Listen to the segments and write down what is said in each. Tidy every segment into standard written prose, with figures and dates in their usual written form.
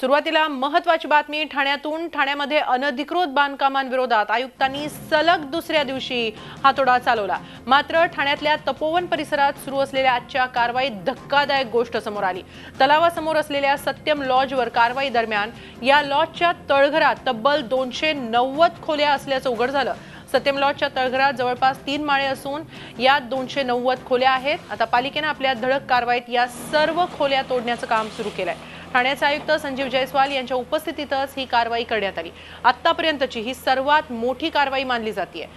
सुरुवातीला महत्त्वाची बातमी ठाण्यामध्ये अनधिकृत बांधकामांविरोधात आयुक्तांनी सलग दुसऱ्या दिवशी हातोडा चालवला। मात्र ठाण्यातल्या तपोवन परिसरात सुरू असलेल्या आजच्या कारवाईत धक्कादायक गोष्ट समोर आली। तलावासमोर असलेल्या सत्यम लॉजवर कारवाई दरम्यान या लॉजच्या तळघरात तब्बल 290 खोल्या असल्याचं उघड झालं। सत्यम लॉजच्या तळघरात जवळपास 3 माळे असून यात 290 खोल्या आहेत। आता पालिकेने आपल्या धडक कारवाईत या सर्व खोल्या तोडण्याचं काम सुरू केलंय। ठाण्याचे आयुक्त संजीव जयस्वाल यांच्या उपस्थितीतच ही कारवाई करण्यात आली। आतापर्यंतची ही सर्वात मोठी कारवाई मानली जाते।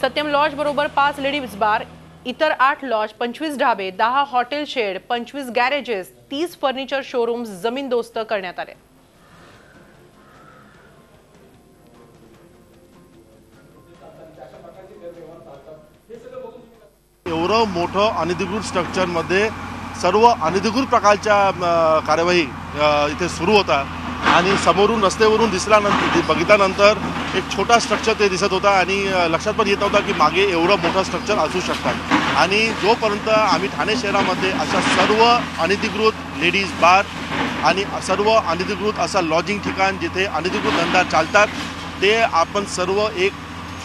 सत्यम लॉज बरोबर 5 लेडीज बार, इतर 8 लॉज, 25 ढाबे, 10 hotel shade, 25 garages, 30 furniture showrooms जमीनदोस्त करण्यात आले। एवढं मोठं अनधिकृत स्ट्रक्चरमध्ये सर्व अनधिकृत प्रकारच्या कार्यवाही इथे सुरू होता आणि समोरून रस्त्यावरून दिसल्यानंतर बघितल्यानंतर एक छोटा स्ट्रक्चर ते दिसत होता आणि लक्षात पण येत होता की मागे एवढं मोठं स्ट्रक्चर असू शकतात। आणि जोपर्यंत आम्ही ठाणे शहरामध्ये अशा सर्व अनधिकृत लेडीज बार आणि सर्व अनधिकृत असा लॉजिंग ठिकाण जिथे अनधिकृत धंदा चालतात ते आपण सर्व एक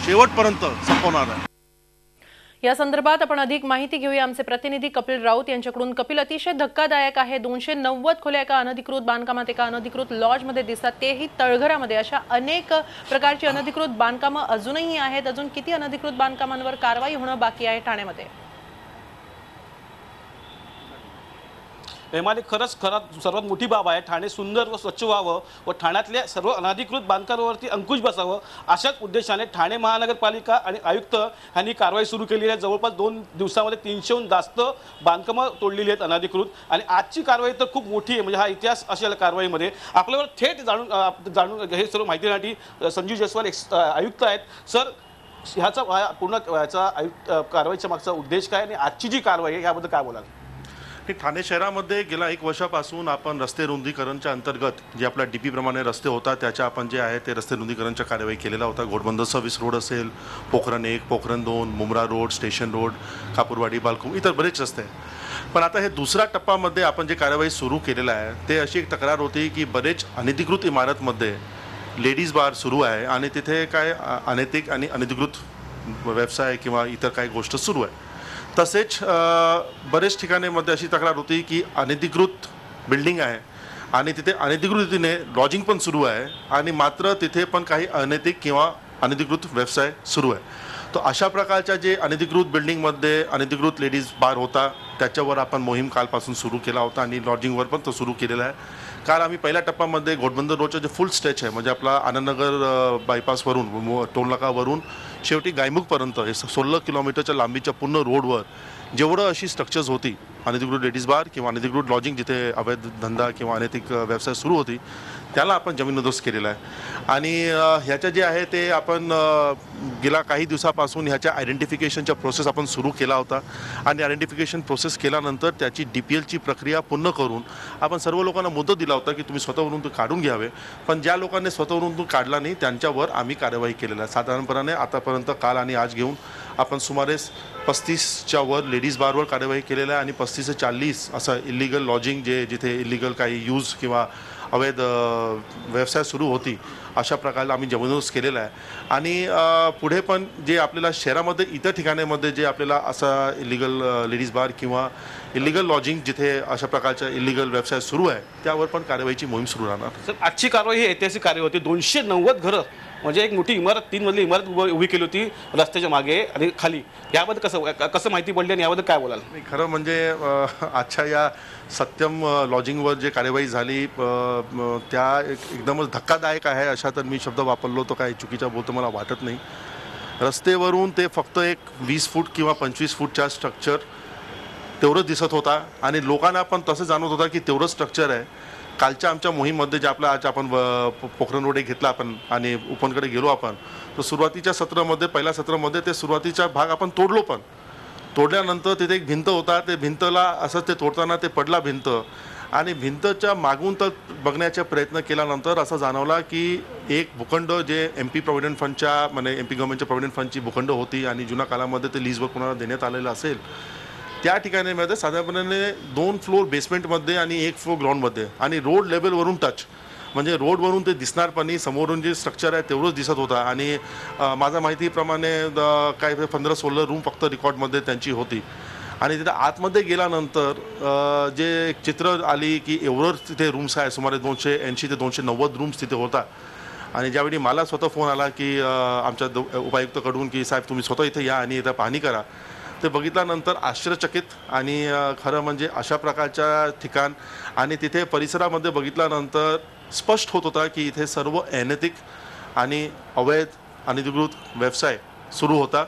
शेवटपर्यंत संपवणार आहे। या संदर्भात आपण अधिक माहिती घेऊया आमचे प्रतिनिधी कपिल राऊत यांच्याकडून। कपिल, अतिशय धक्कादायक आहे। 290 खोल्या एका अनधिकृत बांधकामात, एका अनधिकृत लॉजमध्ये दिसतात, तेही तळघरामध्ये। अशा अनेक प्रकारची अनधिकृत बांधकामं अजूनही आहेत। अजून किती अनधिकृत बांधकामांवर कारवाई होणं बाकी आहे ठाण्यामध्ये? हेमाली, खरंच सर्वात मोठी बाब आहे। ठाणे सुंदर व स्वच्छ व्हावं व ठाण्यातल्या सर्व अनधिकृत बांधकामांवरती अंकुश बसावं अशाच उद्देशाने ठाणे महानगरपालिका आणि आयुक्त यांनी कारवाई सुरू केलेली आहे। जवळपास 2 दिवसामध्ये 300हून जास्त बांधकामं तोडलेली आहेत अनधिकृत, आणि आजची कारवाई तर खूप मोठी आहे, म्हणजे हा इतिहास असेल कारवाईमध्ये। आपल्यावर थेट जाणून हे सर्व माहितीसाठी संजीव जयस्वाल आयुक्त आहेत। सर, ह्याचा पूर्ण कारवाईच्या मागचा उद्देश काय आणि आजची जी कारवाई आहे याबद्दल काय बोलाल? ठाणे शहरामध्ये गेल्या 1 वर्षापासून आपण रस्ते रुंदीकरणच्या अंतर्गत जे आपल्या DP प्रमाणे रस्ते होतात त्याच्या आपण जे आहे ते रस्ते रुंदीकरणच्या कारवाई केलेला होता। घोडबंदर सर्व्हिस रोड असेल, Pokhran 1, Pokhran 2, Mumbra road, station road, Kapurwadi, Balkum, इतर बरेच रस्ते आहेत। पण आता हे दुसऱ्या टप्प्यामध्ये आपण जे कारवाई सुरू केलेलं आहे ते अशी एक तक्रार होती की बरेच अनधिकृत इमारतमध्ये लेडीज बार सुरू आहे आणि तिथे काय अनैतिक आणि अनधिकृत व्यवसाय किंवा इतर काही गोष्ट सुरू आहे। तसेच बरेच ठिकाणीमध्ये अशी तक्रार होती की अनधिकृत बिल्डिंग आहे आणि तिथे अनधिकृत रीतीने लॉजिंग पण सुरू आहे आणि मात्र तिथे पण काही अनैतिक किंवा अनधिकृत व्यवसाय सुरू आहे। तो अशा प्रकारच्या जे अनधिकृत बिल्डिंगमध्ये अनधिकृत लेडीज बार होता त्याच्यावर आपण मोहीम कालपासून सुरू केला होता आणि लॉजिंगवर पण तो सुरू केलेला आहे। काल आम्ही पहिल्या टप्प्यामध्ये घोडबंदर रोडचं जे फुल स्ट्रेच आहे, म्हणजे आपला आनंदनगर बायपासवरून टोलनाकावरून शेवटी गायमुखपर्यंत हे 16 किलोमीटरच्या लांबीच्या पूर्ण रोडवर जेवढं अशी स्ट्रक्चर्स होती अनधिकृत लेडीज बार किंवा अनधिकृत लॉजिंग जिथे अवैध धंदा किंवा अनैतिक व्यवसाय सुरू होती त्याला आपण जमीनदोस्त केलेला आहे। आणि ह्याच्या जे आहे ते आपण गेल्या काही दिवसापासून ह्याच्या आयडेंटिफिकेशनच्या प्रोसेस आपण सुरू केला होता आणि आयडेंटिफिकेशन प्रोसेस केल्यानंतर त्याची DPLची प्रक्रिया पूर्ण करून आपण सर्व लोकांना मुदत दिला होता की तुम्ही स्वतःवरून तो काढून घ्यावे। पण ज्या लोकांनी स्वतःवरून तो काढला नाही त्यांच्यावर आम्ही कारवाई केलेला आहे। साधारणपणे आतापर्यंत काल आणि आज घेऊन आपण सुमारे 35च्या वर लेडीज बारवर कारवाई केलेलं आहे आणि 35 ते 40 असं इलिगल लॉजिंग जिथे इलिगल काही यूज किंवा अवैध व्यवसाय सुरू होती अशा प्रकारे आम्ही जमीनदोस्त केलेला आहे। आणि पुढे पण जे आपल्याला शहरामध्ये इतर ठिकाणांमध्ये जे आपल्याला असा इलिगल लेडीज बार किंवा इलिगल लॉजिंग जिथे अशा प्रकारचा इलिगल व्यवसाय सुरू आहे त्यावर पण कारवाईची मोहीम सुरू राहणार। सर, आजची कारवाई ही ऐतिहासिक कारवाई होती। 290 घरं म्हणजे एक मोठी इमारत, 3 मजली इमारत उभी केली होती रस्त्याच्या मागे आणि खाली। याबद्दल कसं माहिती पडली आणि याबद्दल काय बोलाल? खरं म्हणजे आजच्या या सत्यम लॉजिंगवर जे कार्यवाही झाली त्या एकदमच धक्कादायक आहे अशा तर मी शब्द वापरलो तो काही चुकीचा बोलतो मला वाटत नाही। रस्त्यावरून ते फक्त एक 20 फूट किंवा 25 फूटच्या स्ट्रक्चर तेवढं दिसत होता आणि लोकांना पण तसं जाणवत होता की तेवढं स्ट्रक्चर आहे। कालच्या आमच्या मोहीममध्ये जे आपला आज आपण पोखरण रोड घेतला आपण आणि उपनकडे गेलो आपण, तर सुरुवातीच्या सत्रामध्ये पहिल्या सत्रामध्ये ते सुरुवातीचा भाग आपण तोडलो, पण तोडल्यानंतर तिथे एक भिंत होता, ते भिंतला असं ते तोडताना ते पडला भिंत आणि भिंतच्या मागून तर बघण्याचा प्रयत्न केल्यानंतर असं जाणवला की एक भूखंड जे MP प्रॉव्हिडंट फंडच्या म्हणजे MP गव्हर्नमेंटच्या प्रॉव्हिडंट फंडची भूखंड होती आणि जुन्या काळामध्ये ते लीजवर कोणाला देण्यात आलेलं असेल त्या ठिकाणीमध्ये साधारणपणे 2 फ्लोर बेसमेंटमध्ये आणि 1 फ्लोर ग्राउंडमध्ये आणि रोड लेवलवरून टच म्हणजे रोडवरून ते दिसणारपणी समोरून जे स्ट्रक्चर आहे तेवढंच दिसत होता आणि माझ्या माहितीप्रमाणे काय 15-16 रूम फक्त रेकॉर्डमध्ये त्यांची होती आणि तिथे आतमध्ये गेल्यानंतर जे एक चित्र आली की एवढं तिथे रूम्स आहे, सुमारे 280 ते 290 रूम्स तिथे होता आणि ज्यावेळी मला स्वतः फोन आला की आमच्या उपायुक्तकडून की साहेब तुम्ही स्वतः इथे या आणि इथं पाहणी करा, ते बघितल्यानंतर आश्चर्यचकित आणि खरं म्हणजे अशा प्रकारच्या ठिकाण आणि तिथे परिसरामध्ये बघितल्यानंतर स्पष्ट होत होता की इथे सर्व अनैतिक आणि अवैध अनधिकृत व्यवसाय सुरू होता.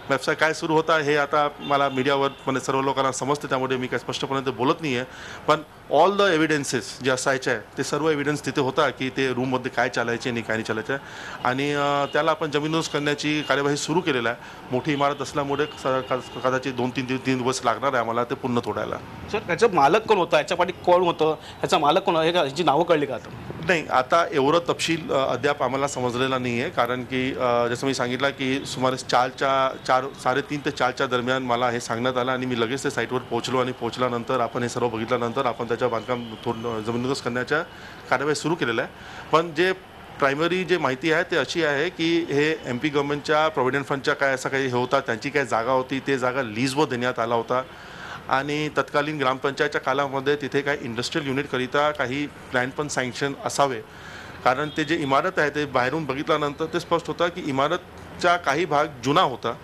व्यवसाय काय सुरू होता हे आता मला मीडियावर म्हणजे सर्व लोकांना समजते, त्यामुळे मी काय स्पष्टपणे ते बोलत नाही आहे. पण ऑल द एव्हिडन्सेस जे असायचे आहे ते सर्व एव्हिडन्स तिथे होता की ते रूममध्ये काय चालायचे आणि काय नाही चालायचं आणि त्याला आपण जमीनदोस्त करण्याची कार्यवाही सुरू केलेला आहे. मोठी इमारत असल्यामुळे कदाचित 2-3 दिवस लागणार आहे आम्हाला ते पूर्ण तोडायला. सर त्याचं मालक कोण होता, याच्या पाठी कोण होतं, ह्याचा मालक कोण आहे, ह्याची नावं कळली का आता? नाही, आता एवढं तपशील अद्याप आम्हाला समजलेला नाही आहे, कारण की जसं मी सांगितलं की सुमारे 3:30 ते 4च्या दरम्यान मला हे सांगण्यात आलं आणि मी लगेच ते साईटवर पोहोचलो आणि पोहोचल्यानंतर आपण हे सर्व बघितल्यानंतर आपण त्याच्या बांधकाम जमीनदोस्त करण्याच्या कार्यवाही सुरू केलेलं आहे. पण जे प्रायमरी जे माहिती आहे ते अशी आहे की हे MP गव्हर्नमेंटच्या प्रॉव्हिडंट फंडच्या काय असं काही हे होता, त्यांची काय जागा होती, ते जागा लीजवर देण्यात आला होता आणि तत्कालीन ग्रामपंचायतच्या कालामध्ये तिथे काही इंडस्ट्रियल युनिटकरिता काही प्लॅन पण सँक्शन असावे, कारण ते जे इमारत आहे ते बाहेरून बघितल्यानंतर ते स्पष्ट होतं की इमारतचा काही भाग जुना होता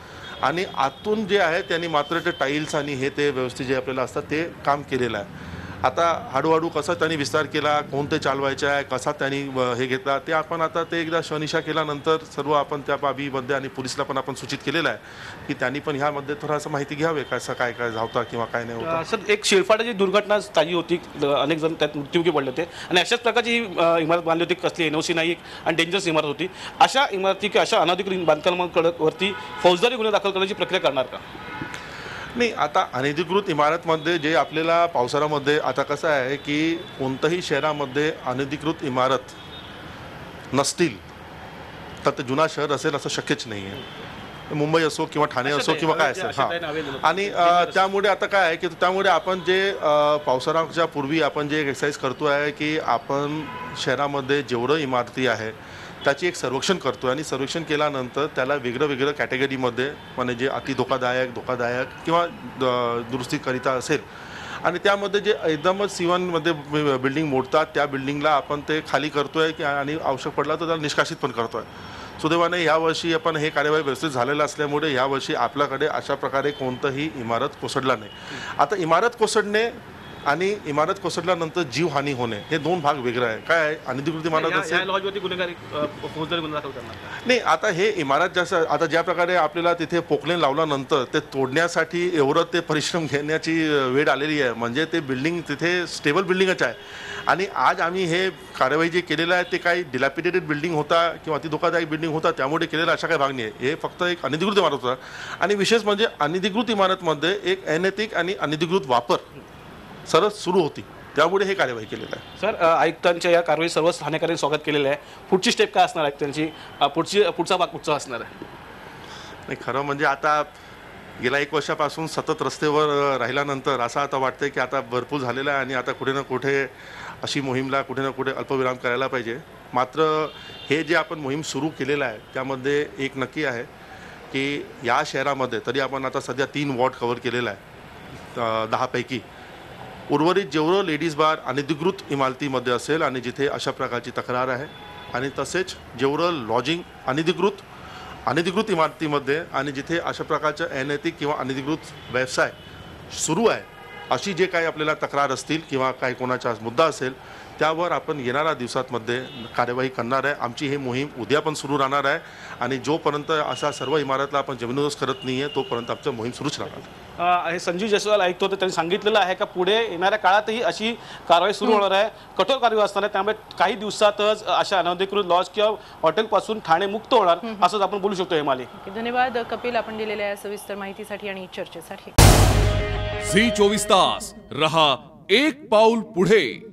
आणि आतून जे आहे त्यांनी मात्र ते टाईल्स आणि हे ते व्यवस्थित जे आपल्याला असतात ते काम केलेलं आहे. आता हळूहळू कसा त्यांनी विस्तार केला, कोणते चालवायचे आहे, कसा त्यांनी हे घेतला ते आपण आता ते एकदा शनिशा केल्यानंतर सर्व आपण त्या बाबीमध्ये आणि पोलिसला पण आपण सूचित केलेलं आहे की त्यांनी पण ह्यामध्ये थोडंसं माहिती घ्यावे कसं काय काय होता किंवा काय नाही होता. सर एक शिरफाटाची दुर्घटना ताजी होती, अनेक जण त्यात मृत्युमुखी पडले होते आणि अशाच प्रकारची ही इमारत बांधली होती, कसली NOC नाही आणि डेंजरस इमारत होती. अशा इमारती किंवा अशा अनधिकृत बांधकामांवरती फौजदारी गुन्हे दाखल करण्याची प्रक्रिया करणार का? नाही, आता अनधिकृत इमारतमध्ये जे आपल्याला पावसाळ्यामध्ये आता कसं आहे की कोणत्याही शहरामध्ये अनधिकृत इमारत नसतील तर ते जुना शहर असेल असं शक्यच नाही आहे. मुंबई असो किंवा ठाणे असो किंवा काय असेल. हां, आणि त्यामुळे आता काय आहे की त्यामुळे आपण जे पावसाळ्याच्या पूर्वी आपण जे एक्सरसाइज करतो आहे की आपण शहरामध्ये जेवढं इमारती आहे त्याची एक सर्वेक्षण करतो आणि सर्वेक्षण केल्यानंतर त्याला वेगळं कॅटेगरीमध्ये म्हणजे जे अति धोकादायक किंवा दुरुस्तीकरिता असेल आणि त्यामध्ये जे एकदमच C1मध्ये बिल्डिंग मोडतात त्या बिल्डिंगला आपण ते खाली करतो आहे की आणि आवश्यक पडला तर त्याला निष्कासित पण करतो आहे. सुदैवाने यावर्षी आपण हे कार्यवाही व्यवस्थित झालेलं असल्यामुळे यावर्षी आपल्याकडे अशा प्रकारे कोणतंही इमारत कोसळला नाही. आता इमारत कोसळणे आणि इमारत कोसळल्यानंतर जीवहानी होणे हे दोन भाग वेगळे आहे. काय आहे, अनधिकृत इमारत असेल नाही. आता हे इमारत जसं आता ज्या प्रकारे आपल्याला तिथे पोकलेन लावल्यानंतर ते तोडण्यासाठी एवढं ते परिश्रम घेण्याची वेळ आलेली आहे, म्हणजे ते बिल्डिंग तिथे स्टेबल बिल्डिंगच आहे आणि आज आम्ही हे कार्यवाही जे केलेलं आहे ते काही डिलॅपिडेटेड बिल्डिंग होता किंवा अति धोकादायक बिल्डिंग होता त्यामुळे केलेला अशा काही भाग नाही आहे. हे फक्त एक अनधिकृत इमारत होता आणि विशेष म्हणजे अनधिकृत इमारतमध्ये एक अनैतिक आणि अनधिकृत वापर सरस सुरू होती, त्यामुळे हे कार्यवाही केलेलं आहे. सर आयुक्तांच्या या कारवाई सर्व ठाणेकरांनी स्वागत केलेलं आहे. पुढची स्टेप काय असणार आयुक्तांची, पुढचा भाग कुठचा असणार आहे? नाही, खरं म्हणजे आता गेल्या 1 वर्षापासून सतत रस्त्यावर राहिल्यानंतर असं आता वाटतं की आता भरपूर झालेलं आहे आणि आता कुठे ना कुठे अशी मोहीमला कुठे ना कुठे अल्पविराम करायला पाहिजे. मात्र हे जे आपण मोहीम सुरू केलेलं आहे त्यामध्ये एक नक्की आहे की या शहरामध्ये तरी आपण आता सध्या 3 वॉर्ड कव्हर केलेला आहे 10 पैकी. उर्वरित जेवढं लेडीज बार अनधिकृत इमारतीमध्ये असेल आणि जिथे अशा प्रकारची तक्रार आहे आणि तसेच जेवढं लॉजिंग अनधिकृत इमारतीमध्ये आणि जिथे अशा प्रकारचं अनैतिक किंवा अनधिकृत व्यवसाय सुरू आहे अशी जे काही आपल्याला तक्रार असतील किंवा काही कोणाचा मुद्दा असेल त्यावर आपण येणाऱ्या दिवसांमध्ये कार्यवाही करणार आहे. आमची ही मोहीम उद्या पण सुरू राहणार आहे आणि जोपर्यंत अशा सर्व इमारतला आपण जमीनदोस्त करत नाही आहे तोपर्यंत आमचं मोहीम सुरूच राहणार. हे संजीव जयस्वाल ऐकतो तर त्यांनी सांगितलेलं आहे का पुढे येणाऱ्या काळातही अशी कारवाई सुरू होणार आहे, कठोर कारवाई असणार आहे. त्यामुळे काही दिवसातच अशा अनधिकृत लॉज किंवा हॉटेलपासून ठाणे मुक्त होणार असंच आपण बोलू शकतो. हेमाली, धन्यवाद कपिल, आपण दिलेल्या या सविस्तर माहितीसाठी आणि चर्चेसाठी. झी 24 तास रहा एक पाऊल पुढे.